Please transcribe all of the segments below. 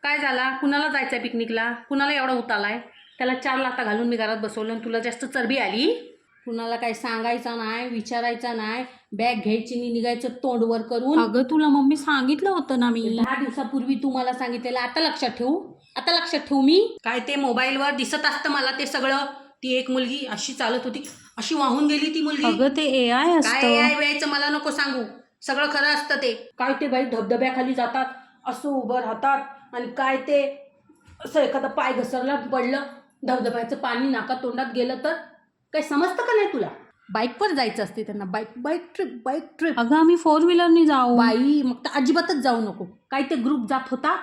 काय झाला? कुणाला जायचं आहे पिकनिकला? कुणाला एवढा उतालाय? त्याला 4 लाथा घालून मी घरात बसवलं आणि तुला जास्त चरबी आली? कुणाला काही सांगायचं नाही, विचारायचं नाही, बॅग घ्यायची आणि निघायचं तोंडवर करून. अगं तुला मम्मी सांगितलं होतं ना मी. 10 दिवसापूर्वी तू मला सांगितलेलं. आता लक्षात ठेवू? आता लक्षात ठेवू मी? काय ते मोबाईलवर दिसत असतं मला ते सगळं. ती एक मुलगी अशी चालत होती, अशी वाहून गेली ती मुलगी. अगं ते AI काय असतं. यायचं मला नको सांगू. सगळं खरं असतं ते. काय ते बाई धबधब्याखाली जातात, असं उभं राहतात आणि काय ते असं एखादा पाय घसरला पडलं, धबधब्याचं पाणी नाका तोंडात गेलं तर काही समजतं का नाही तुला? बाईकवर जायचं असते त्यांना. Bike trip. अगं आम्ही 4 व्हीलरनी जाऊ. बाई मग तर अजिबातच जाऊ नको. काय ते ग्रुप जात होता,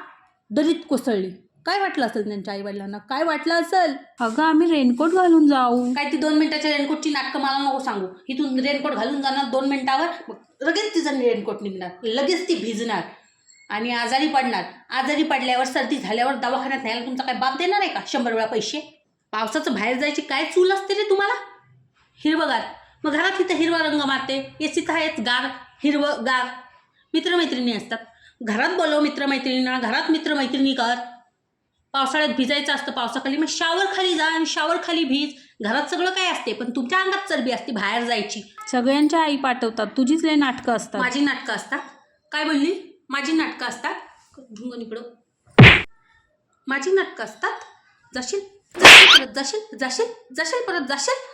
दरीत कोसळली. काय वाटलं असेल त्यांच्या आईवडिलांना? काय वाटलं असेल? अगं आम्ही रेनकोट घालून जाऊ. काय ती 2 मिनिटाच्या रेनकोटची नाटकं मला नको सांगू. इथून रेनकोट घालून जाणार 2 मिनिटावर, मग लगेच तिचं रेनकोट निघणार, लगेच ती भिजणार आणि आजारी पडणार. आजारी पडल्यावर सर्दी झाल्यावर दवाखान्यात न्यायला तुमचा काय बाप देणार आहे का 100 वेळा पैसे? पावसाचं बाहेर जायची काय चूल असते रे तुम्हाला? हिरवगार. मग घरात इथं हिरवा रंग मारते, एसीत आहेच गार, हिरवं गार. मित्रमैत्रिणी असतात, घरात बोलव मित्रमैत्रिणींना, घरात मित्रमैत्रिणी कर. पावसाळ्यात भिजायचं असतं पावसाखाली, मग शावर खाली जा आणि शावर खाली भिज. घरात सगळं काय असते, पण तुमच्या अंगात चरबी असते बाहेर जायची. सगळ्यांच्या आई पाठवतात, तुझीच लय नाटकं असतात. माझी नाटकं असतात? काय बोलली? माझी नाटकं असतात? ढुंगण इकडं. माझी नाटकं असतात? जाशील परत जाशील.